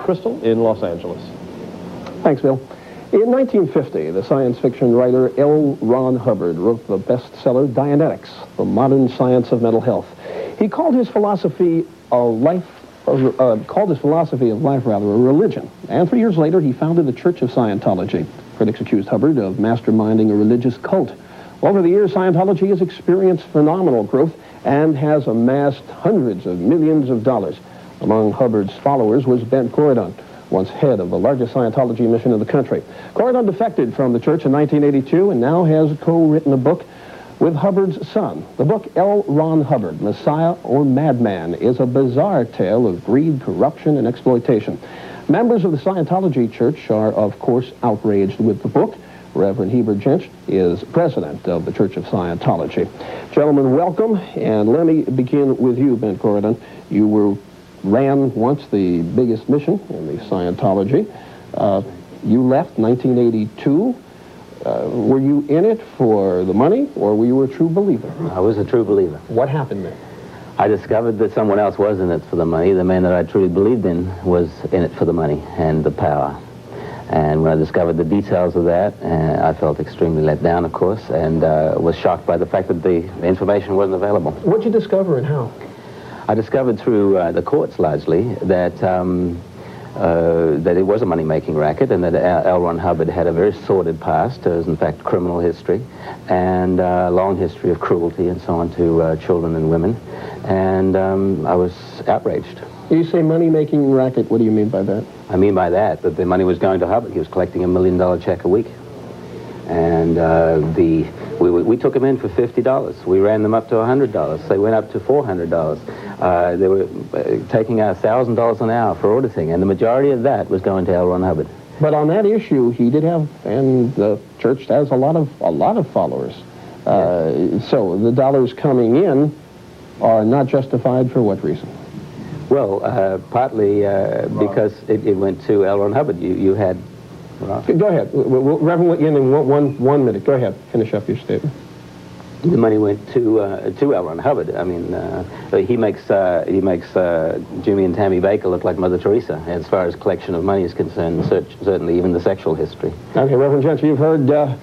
Crystal in Los Angeles. Thanks, Bill. In 1950, the science fiction writer L. Ron Hubbard wrote the bestseller Dianetics, The Modern Science of Mental Health. He called his philosophy of life a religion. And 3 years later, he founded the Church of Scientology. Critics accused Hubbard of masterminding a religious cult. Over the years, Scientology has experienced phenomenal growth and has amassed hundreds of millions of dollars. Among Hubbard's followers was Ben Corydon, once head of the largest Scientology mission in the country. Corydon defected from the church in 1982 and now has co-written a book with Hubbard's son. The book, L. Ron Hubbard, Messiah or Madman, is a bizarre tale of greed, corruption, and exploitation. Members of the Scientology Church are, of course, outraged with the book. Reverend Heber Jentzsch is president of the Church of Scientology. Gentlemen, welcome, and let me begin with you, Ben Corydon. You ran once the biggest mission in the Scientology. You left 1982. Were you in it for the money, or were you a true believer? I was a true believer. What happened there? I discovered that someone else was in it for the money. The man that I truly believed in was in it for the money and the power. And when I discovered the details of that, I felt extremely let down, of course, and was shocked by the fact that the information wasn't available. What did you discover and how? I discovered through the courts largely that it was a money-making racket, and that L. Ron Hubbard had a very sordid past, in fact criminal history, and a long history of cruelty and so on to children and women, and I was outraged. You say money-making racket, what do you mean by that? I mean by that the money was going to Hubbard. He was collecting $1 million check a week, and we took him in for $50. We ran them up to $100. They went up to $400. They were taking $1,000 an hour for auditing, and the majority of that was going to L. Ron Hubbard. But on that issue, he did have, and the church has a lot of followers. Yes. So the dollars coming in are not justified for what reason? Well, partly because it went to L. Ron Hubbard. You had... Go ahead. Reverend, in one minute. Go ahead. Finish up your statement. The money went to L. Ron Hubbard. I mean, he makes Jimmy and Tammy Baker look like Mother Teresa as far as collection of money is concerned. Certainly, even the sexual history. Okay, Reverend Jentzsch, you've heard the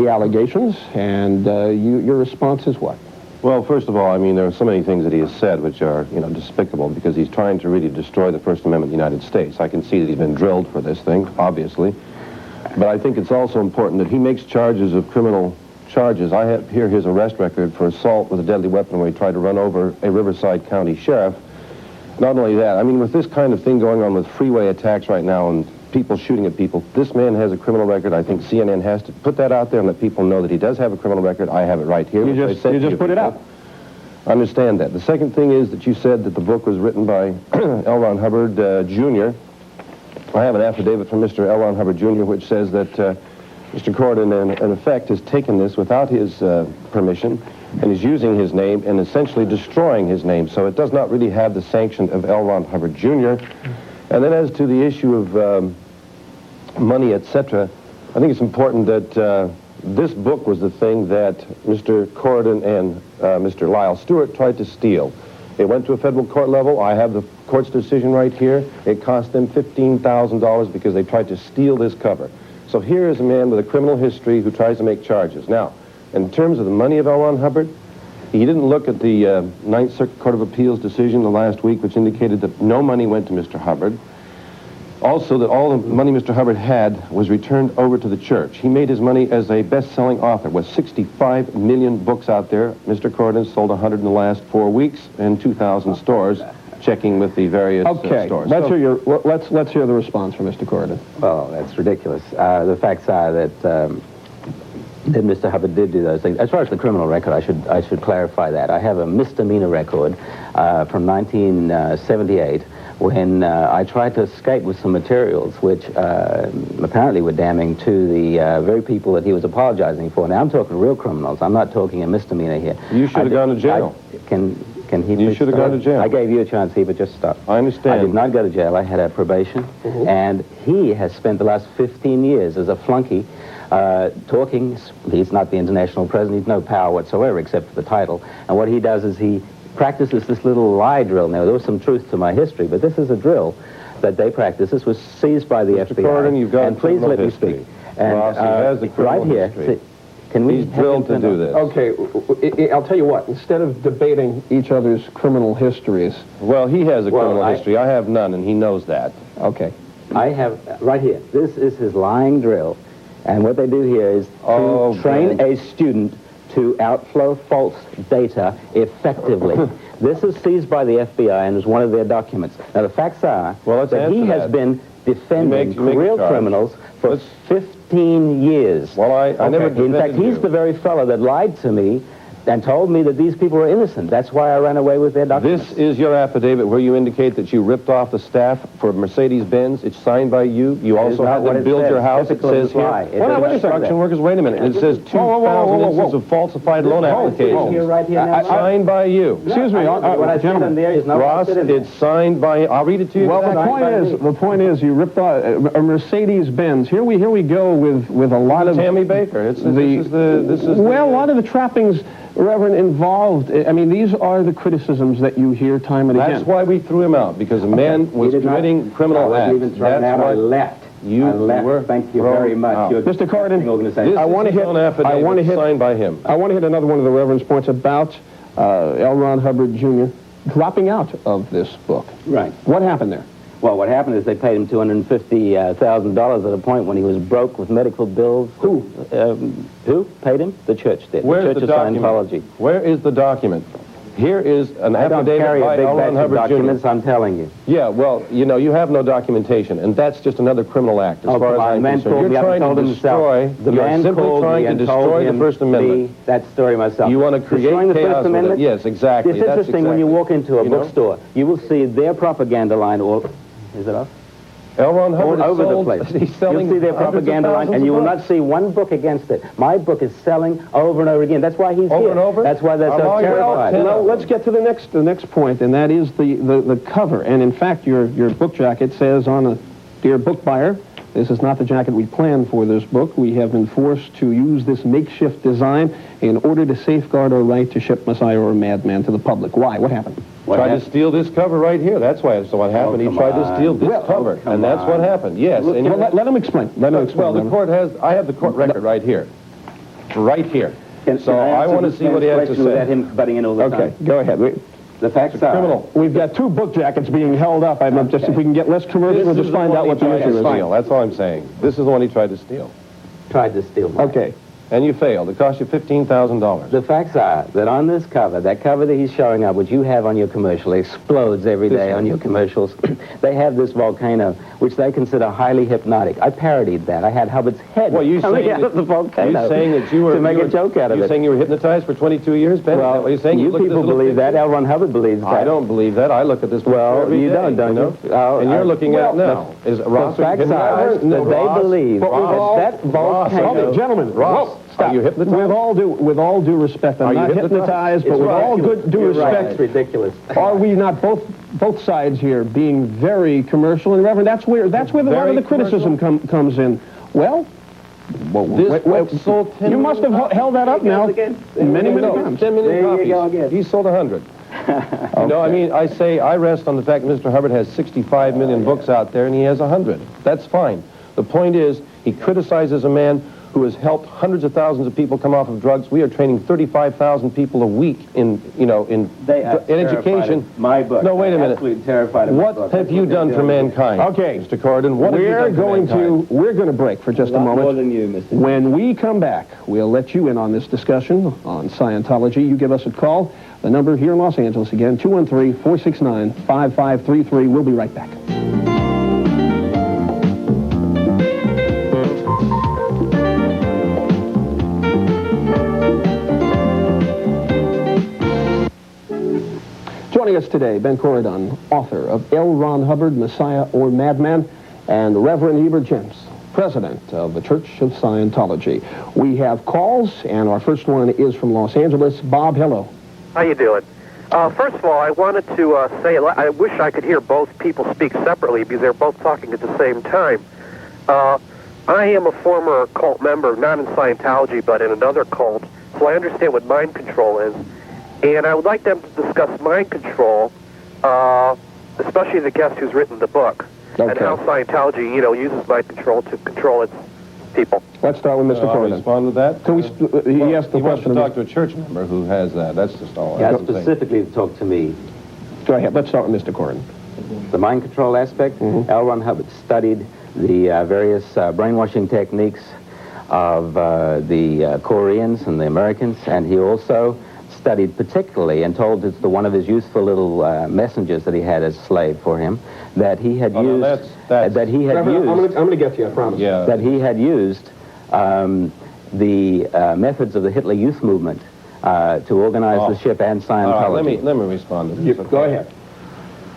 allegations, and your response is what? Well, first of all, I mean, there are so many things that he has said which are, despicable, because he's trying to really destroy the First Amendment of the United States. I can see that he's been drilled for this thing, obviously. But I think it's also important that he makes charges of criminal charges. I have here his arrest record for assault with a deadly weapon where he tried to run over a Riverside County sheriff. Not only that, I mean, with this kind of thing going on with freeway attacks right now and people shooting at people, this man has a criminal record. I think CNN has to put that out there and let people know that he does have a criminal record. I have it right here. You just put it out. I understand that. The second thing is that you said that the book was written by L. Ron Hubbard, Jr. I have an affidavit from Mr. L. Ron Hubbard, Jr., which says that Mr. Corydon, in effect, has taken this without his permission and is using his name and essentially destroying his name. So it does not really have the sanction of L. Ron Hubbard, Jr. And then as to the issue of money, etc., I think it's important that this book was the thing that Mr. Corydon and Mr. Lyle Stewart tried to steal. It went to a federal court level. I have the court's decision right here. It cost them $15,000 because they tried to steal this cover. So here is a man with a criminal history who tries to make charges. Now, in terms of the money of L. Ron Hubbard, he didn't look at the Ninth Circuit Court of Appeals decision the last week, which indicated that no money went to Mr. Hubbard. Also, that all the money Mr. Hubbard had was returned over to the church. He made his money as a best-selling author with 65 million books out there. Mr. Corydon sold 100 in the last 4 weeks in 2,000 stores, checking with the various stores. Let's hear the response from Mr. Corydon. Well, that's ridiculous. The facts are that Mr. Hubbard did do those things. As far as the criminal record, I should clarify that. I have a misdemeanor record from 1978 when I tried to escape with some materials which apparently were damning to the very people that he was apologizing for. Now, I'm talking real criminals. I'm not talking a misdemeanor here. You should have gone to jail. Can he You should have gone to jail. I gave you a chance, but just stop. I understand. I did not go to jail. I had a probation, and he has spent the last 15 years as a flunky talking. He's not the international president. He's no power whatsoever except for the title. And what he does is he practices this little lie drill. Now, there was some truth to my history, but this is a drill that they practice. This was seized by the FBI. Corydon, you've got and please let me history. speak. And Ross, he has the criminal right here, history. see, can we He's drilled to do this. Okay, I'll tell you what. Instead of debating each other's criminal histories, Well, he has a criminal I- history. I have none, and he knows that. okay. I have, right here, this is his lying drill. And what they do here is to train Ben. a student to outflow false data effectively. This is seized by the FBI and is one of their documents. Now, the facts are that he has been defending You make a real charge. criminals for Let's- 15 years. Well, I never In fact, defended he's you. the very fellow that lied to me and told me that these people were innocent. That's why I ran away with their documents. This is your affidavit where you indicate that you ripped off the staff for Mercedes-Benz. It's signed by you. You That is also not have what them it build says. your house. It Typical of says the here. lie. It Well, does now, wait a not say second. that. Workers, wait a minute. It says 2,000 instances of falsified loan applications. Here, right here, now. Signed by you. Excuse me, What I said gentlemen. in there is not Ross, what I said in there. it's signed by... I'll read it to you. Well, exactly. the point is, you ripped off a Mercedes-Benz. Here we go with a lot of Tammy Baker. This is a lot of the trappings, Reverend, involved. I mean, these are the criticisms that you hear time and again. That's why we threw him out, because a man was committing criminal acts. I wasn't even thrown out. I left. You I left. were Thank you thrown very much. out. You're Mr. Corydon, organization. I want to hit. I want to hit. Signed by him. I want to hit another one of the Reverend's points about L. Ron Hubbard Jr. dropping out of this book. Right. What happened there? Well, what happened is they paid him $250,000 at a point when he was broke with medical bills. Who? Who paid him? The church did. Where's the Church the of document? Scientology. Where is the document? Here is an I don't affidavit carry by a big L. Ron batch of Hubbard documents, Jr. I'm telling you. Yeah, well, you have no documentation, and that's just another criminal act, as far as I'm the man concerned. called me You're up and trying told to himself. destroy. The You're man simply called trying me to and told destroy the him First Amendment. me that story myself. You want to create Destroying the chaos First with it. Amendment? Yes, exactly. It's That's interesting when you exactly. walk into a You know? bookstore, you will see their propaganda line all... Is it off? L. Ron Hubbard All over the sold, place. he's selling You'll see their hundreds of propaganda line, thousands and you of will books. not see one book against it. My book is selling over and over again. That's why he's Over here. and over? That's why they're I'm so all yours. terrified. Well, let's get to the next point, and that is the cover. And in fact, your book jacket says on a dear book buyer, this is not the jacket we planned for this book. We have been forced to use this makeshift design in order to safeguard our right to ship Messiah or Madman to the public. Why? What happened? Tried to steal this cover right here. That's why. So what happened? He come tried to on. steal this cover, and that's what happened. Yes. And Well, let him explain. Let him explain. well, the court has. I have the court record right here. Right here. So I want to see what he has to Without say. him butting in all the Okay, time. go ahead. The facts are... Criminal. We've got two book jackets being held up. I'm just, if we can get less commercial, we'll just find out what the issue is. That's all I'm saying. This is the one he tried to steal. Tried to steal mine. Okay. And you failed. It cost you $15,000. The facts are that on this cover, that cover that he's showing up, which you have on your commercial, explodes every day on your commercials. They have this volcano, which they consider highly hypnotic. I parodied that. I had Hubbard's head coming out of the volcano. You're saying that you were... to make a joke out of it. You're saying you were hypnotized for 22 years, Ben? Is that Well, what you're saying? you looked at this people little believe that. picture? L. Ron Hubbard believes that. I don't believe that. I look at this picture Well, every you day, don't know? you? Oh, And you're looking at it well, now. Is Ross, the are you facts are hypnotized? that they believe that volcano... Gentlemen, Ross, stop. are you hypnotized? With all due respect, I'm Are you not hypnotized? hypnotized, but It's with all ridiculous. good due You're right. respect, It's ridiculous. are we not both sides here being very commercial? And Reverend, that's where a lot of Very the criticism comes in. Well, This book sold 10 you must have million held that up now many No, times. 10 million There you go copies. again. He sold 100. You know, I mean, I rest on the fact that Mr. Hubbard has 65 million books out there, and he has 100. That's fine. The point is, he criticizes a man who has helped hundreds of thousands of people come off of drugs. We are training 35,000 people a week in education. My book. No, wait a minute. Absolutely terrified of my What book. have you done for mankind? Okay. Mr. Corydon, what have you done for mankind? We're going to break for just a More moment. than you, Mr. When we come back, we'll let you in on this discussion on Scientology. You give us a call. The number here in Los Angeles, again, 213-469-5533. We'll be right back. Joining us today, Ben Corydon, author of L. Ron Hubbard, Messiah or Madman, and Reverend Heber Jentzsch, president of the Church of Scientology. We have calls, and our first one is from Los Angeles. Bob, hello. How you doing? First of all, I wanted to say I wish I could hear both people speak separately because they're both talking at the same time. I am a former cult member, not in Scientology, but in another cult, so I understand what mind control is. And I would like them to discuss mind control, especially the guest who's written the book, and how Scientology, uses mind control to control its people. Let's start with Mr. I'll Corydon. respond to that. Can we? He asked the He wants question. to talk to a church member who has that. That's just all. Yeah, specifically to talk to me. Go ahead. Let's start with Mr. Corydon. The mind control aspect, L. Ron Hubbard studied the various brainwashing techniques of the Koreans and the Americans, and he also studied particularly and told one of his useful little messengers that he had as a slave for him that he had used I'm going to get to you, I promise. Yeah. that he had used the methods of the Hitler Youth Movement to organize the ship and Scientology. All right, let me respond to this. Go ahead.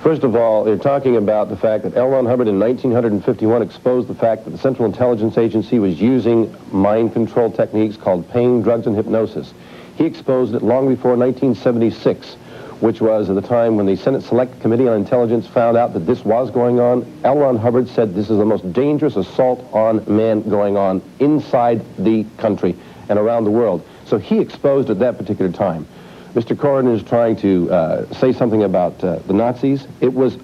First of all, you're talking about the fact that L. Ron Hubbard in 1951 exposed the fact that the Central Intelligence Agency was using mind control techniques called pain, drugs, and hypnosis. He exposed it long before 1976, which was at the time when the Senate Select Committee on Intelligence found out that this was going on. L. Ron Hubbard said this is the most dangerous assault on man going on inside the country and around the world. So he exposed at that particular time. Mr. Corydon is trying to say something about the Nazis. It was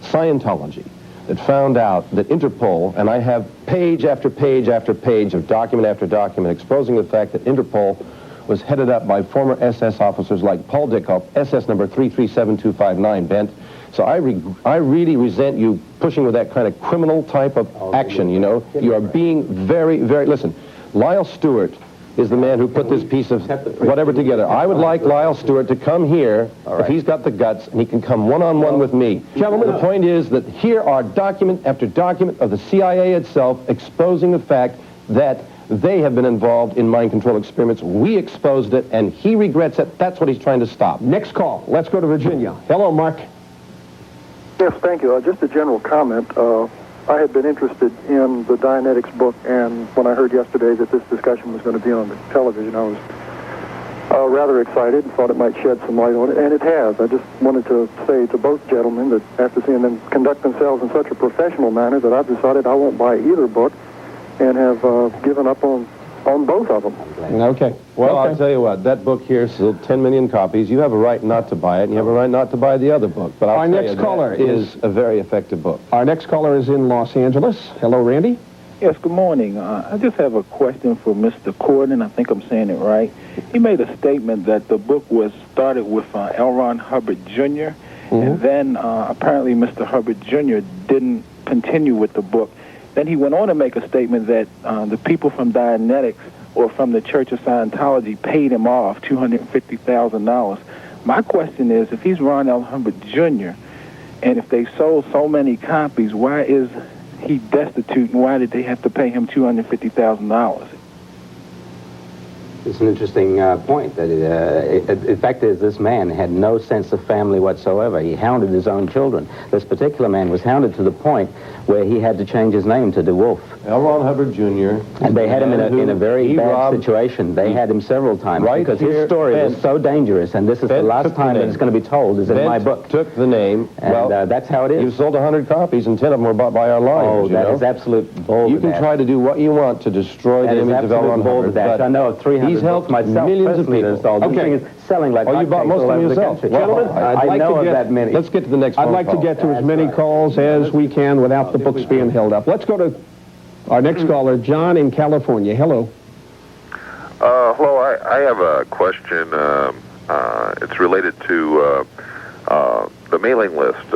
Scientology that found out that Interpol, and I have page after page after page of document after document exposing the fact that Interpol was headed up by former SS officers like Paul Dickoff, SS number 337259, Bent. So I really resent you pushing with that kind of criminal type of action, You are being very, very... Listen, Lyle Stewart is the man who put this piece of whatever together. I would like Lyle Stewart to come here, if he's got the guts, and he can come one-on-one with me. Gentlemen, the point is that here are document after document of the CIA itself exposing the fact that they have been involved in mind control experiments. We exposed it, and he regrets it. That's what he's trying to stop. Next call. Let's go to Virginia. Hello, Mark. Yes, thank you. Just a general comment. I had been interested in the Dianetics book, and when I heard yesterday that this discussion was going to be on the television, I was rather excited and thought it might shed some light on it, and it has. I just wanted to say to both gentlemen that after seeing them conduct themselves in such a professional manner that I've decided I won't buy either book and have given up on both of them. Okay. Well, I'll tell you what, that book here sold 10 million copies. You have a right not to buy it, and you have a right not to buy the other book. But Our next caller is a very effective book. Our next caller is in Los Angeles. Hello, Randy. Yes, good morning. I just have a question for Mr. Corydon. I think I'm saying it right. He made a statement that the book was started with L. Ron Hubbard Jr., and then apparently Mr. Hubbard Jr. didn't continue with the book. Then he went on to make a statement that the people from Dianetics or from the Church of Scientology paid him off $250,000. My question is, if he's Ron L. Hubbard Jr., and if they sold so many copies, why is he destitute, and why did they have to pay him $250,000? It's an interesting point. That the fact is, this man had no sense of family whatsoever. He hounded his own children. This particular man was hounded to the point where he had to change his name to DeWolf. L. Ron Hubbard Jr. And they had him in a very bad situation. They had him several times because his story was so dangerous, and this is the last time that it's going to be told, is in my book. Took the name. And that's how it is. You sold 100 copies, and 10 of them were bought by our lawyers. Oh, that is absolute bull. You can try to do what you want to destroy the image of L. Ron Hubbard. I know of 300 he's helped myself millions of people. This thing is selling like you bought most of them yourself. Gentlemen, I know of that many. Let's get to the next I'd phone like call. to get to as many calls as we can without the books being held up. Let's go to our next caller, John in California. Hello. Hello, I have a question. It's related to the mailing list.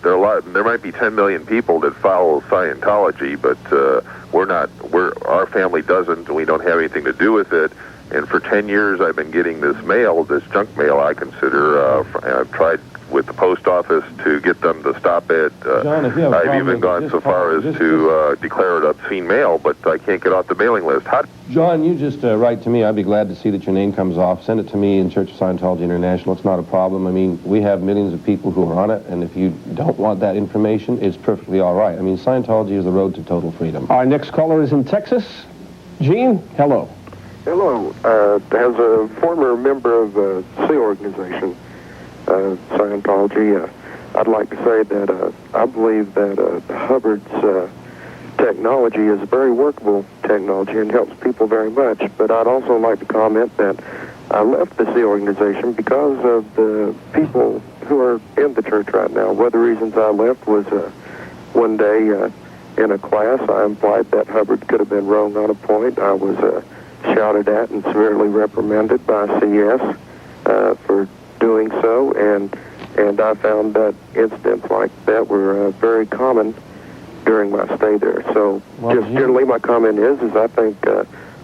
There might be 10 million people that follow Scientology, but our family doesn't, and we don't have anything to do with it. And for 10 years, I've been getting this mail, this junk mail. I consider. I've tried with the post office to get them to stop it. John, if you have a I've problem, even gone so far as to declare it obscene mail, but I can't get off the mailing list. John, you just write to me. I'd be glad to see that your name comes off. Send it to me in Church of Scientology International. It's not a problem. I mean, we have millions of people who are on it, and if you don't want that information, it's perfectly all right. I mean, Scientology is the road to total freedom. Our next caller is in Texas. Gene, hello. Hello. As a former member of the SEA organization, Scientology, I'd like to say that I believe that Hubbard's technology is a very workable technology and helps people very much. But I'd also like to comment that I left the SEAL organization because of the people who are in the church right now. One of the reasons I left was one day in a class I implied that Hubbard could have been wrong on a point. I was shouted at and severely reprimanded by CS for doing so, and I found that incidents like that were very common during my stay there. So generally my comment is I think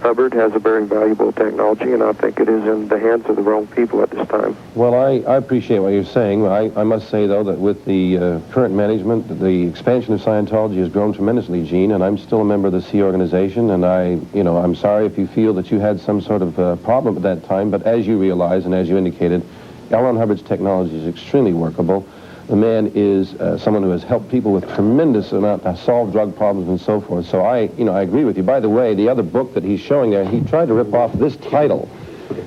Hubbard has a very valuable technology, and I think it is in the hands of the wrong people at this time. Well, I appreciate what you're saying. I must say, though, that with the current management, the expansion of Scientology has grown tremendously, Gene, and I'm still a member of the C organization, and I'm sorry if you feel that you had some sort of problem at that time, but as you realize and as you indicated, L. Ron Hubbard's technology is extremely workable. The man is someone who has helped people with tremendous amount to solve drug problems and so forth. So I agree with you. By the way, the other book that he's showing there, he tried to rip off this title.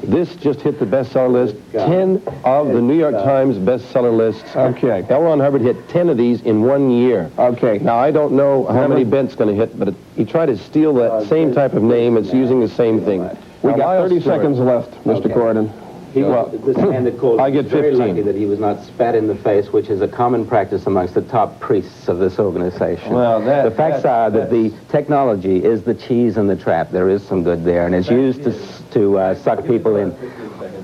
This just hit the bestseller list, 10 of the New York Times bestseller lists. Okay. L. Ron Hubbard hit 10 of these in 1 year. Okay. Now, I don't know how many Bent's going to hit, but he tried to steal that same type of name. It's using the same thing. We got 30 seconds left, Mr. Corydon. This man that called I get very 15. lucky that he was not spat in the face, which is a common practice amongst the top priests of this organization. Well, the facts are that the technology is the cheese in the trap. There is some good there, and it's used to suck people in.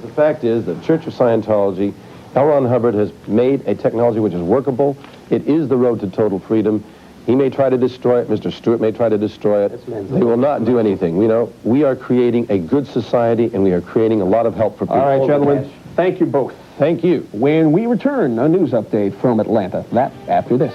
The fact is that Church of Scientology, L. Ron Hubbard has made a technology which is workable. It is the road to total freedom. He may try to destroy it. Mr. Stewart may try to destroy it. They will not do anything. We are creating a good society, and we are creating a lot of help for people. All right, gentlemen. Thank you both. Thank you. When we return, a news update from Atlanta. That after this.